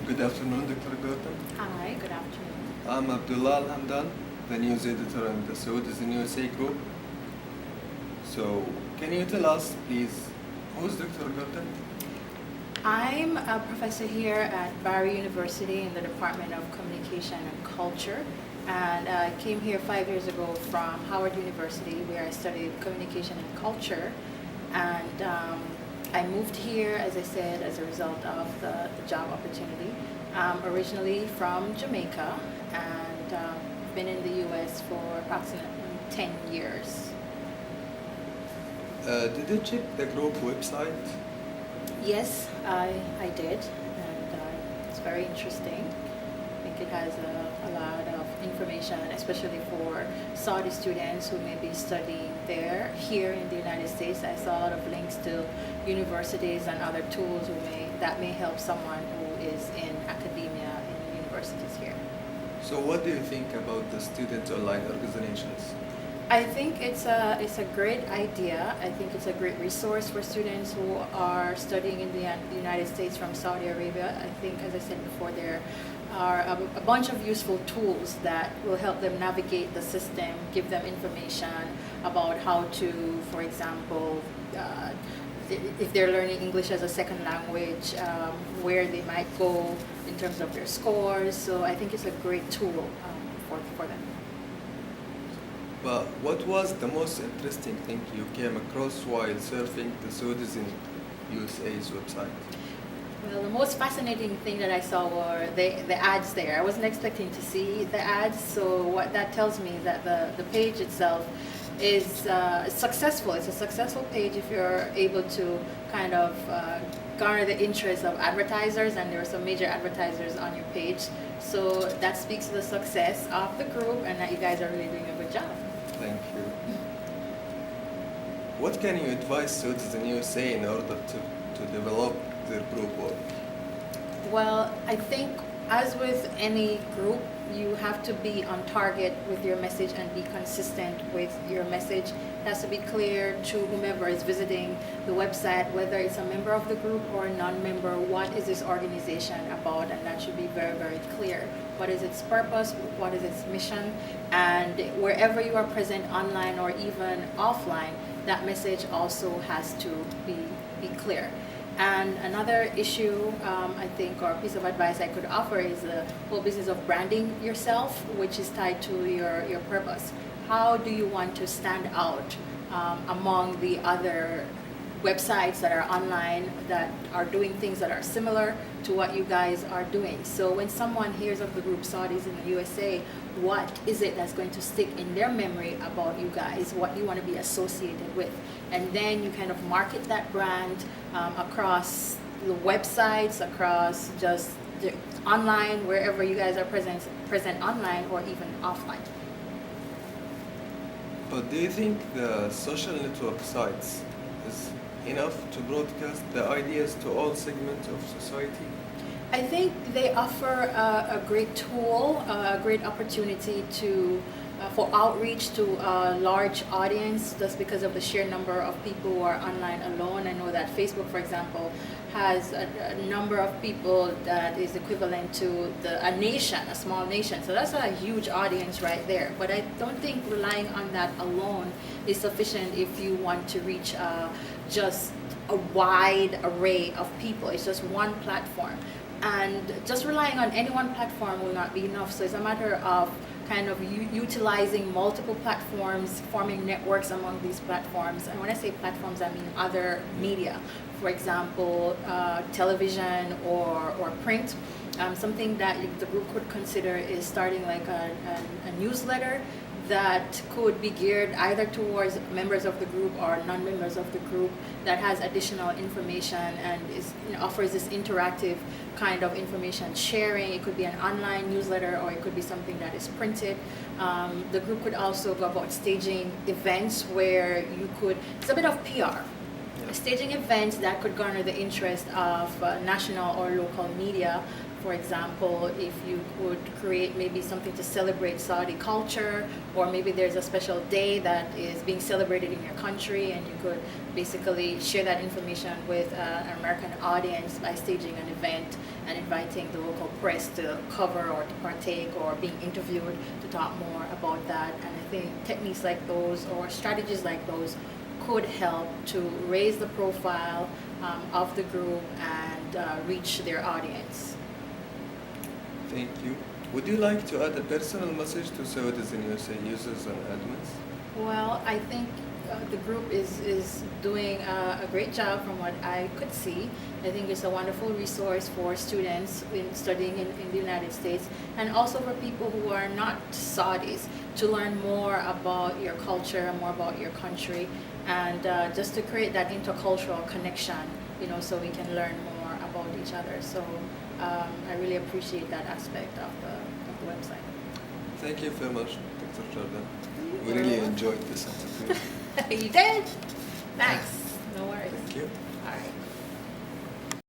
Good afternoon, Dr. Gautam. Hi, good afternoon. I'm Abdullah Al-Hamdan, the news editor in the Citizen USA Group. So, can you tell us, please, who's Dr. Gautam? I'm a professor here at Barry University in the Department of Communication and Culture. And I came here 5 years ago from Howard University where I studied communication and culture. And I moved here, as I said, as a result of the job opportunity. I'm originally from Jamaica and been in the US for approximately 10 years. Did you check the group website? Yes, I did, and it's very interesting. I think it has a lot of information, especially for Saudi students who may be studying there. Here in the United States, I saw a lot of links to universities and other tools that may help someone who is in academia in universities here. So, what do you think about the student online organizations? I think it's a great idea. I think it's a great resource for students who are studying in the United States from Saudi Arabia. I think, as I said before, there are a bunch of useful tools that will help them navigate the system, give them information about how to, for example, if they're learning English as a second language, where they might go in terms of their scores. So I think it's a great tool for them. Well, what was the most interesting thing you came across while surfing the Citizen USA's website? Well, the most fascinating thing that I saw were the ads there. I wasn't expecting to see the ads, so what that tells me is that the page itself is successful. It's a successful page if you're able to kind of garner the interest of advertisers, and there are some major advertisers on your page. So that speaks to the success of the group and that you guys are really doing a good job. Thank you. What can you advise Citizen USA in order to develop their group work? Well, I think as with any group, you have to be on target with your message and be consistent with your message. It has to be clear to whomever is visiting the website, whether it's a member of the group or a non-member, what is this organization about, and that should be very, very clear. What is its purpose? What is its mission? And wherever you are present online or even offline, that message also has to be clear. And another issue, I think, or piece of advice I could offer is the whole business of branding yourself, which is tied to your purpose. How do you want to stand out among the other websites that are online that are doing things that are similar to what you guys are doing? So when someone hears of the group Saudis in the USA, what is it that's going to stick in their memory about you guys, what you want to be associated with? And then you kind of market that brand across the websites, across just the online, wherever you guys are present online or even offline. But do you think the social network sites is enough to broadcast the ideas to all segments of society? I think they offer a great tool, a great opportunity for outreach to a large audience just because of the sheer number of people who are online alone. I know that Facebook, for example, has a number of people that is equivalent to a nation, a small nation. So that's a huge audience right there. But I don't think relying on that alone is sufficient if you want to reach just a wide array of people. It's just one platform. And just relying on any one platform will not be enough. So it's a matter of kind of utilizing multiple platforms, forming networks among these platforms. And when I say platforms, I mean other media. For example, television or print. Something that the group could consider is starting like a newsletter that could be geared either towards members of the group or non-members of the group that has additional information and offers this interactive kind of information sharing. It could be an online newsletter or it could be something that is printed. The group could also go about staging events where it's a bit of PR. staging events that could garner the interest of national or local media. For example, if you could create maybe something to celebrate Saudi culture, or maybe there's a special day that is being celebrated in your country, and you could basically share that information with an American audience by staging an event and inviting the local press to cover or to partake or being interviewed to talk more about that. And I think techniques like those or strategies like those could help to raise the profile of the group and reach their audience. Thank you. Would you like to add a personal message to Saudis in USA users and admins? Well, I think the group is doing a great job from what I could see. I think it's a wonderful resource for students studying in the United States, and also for people who are not Saudis to learn more about your culture and more about your country, and just to create that intercultural connection, so we can learn more about each other. So I really appreciate that aspect of the website. Thank you very much, Dr. Jordan. We really enjoyed this interview. You did? Thanks. No worries. Thank you. All right.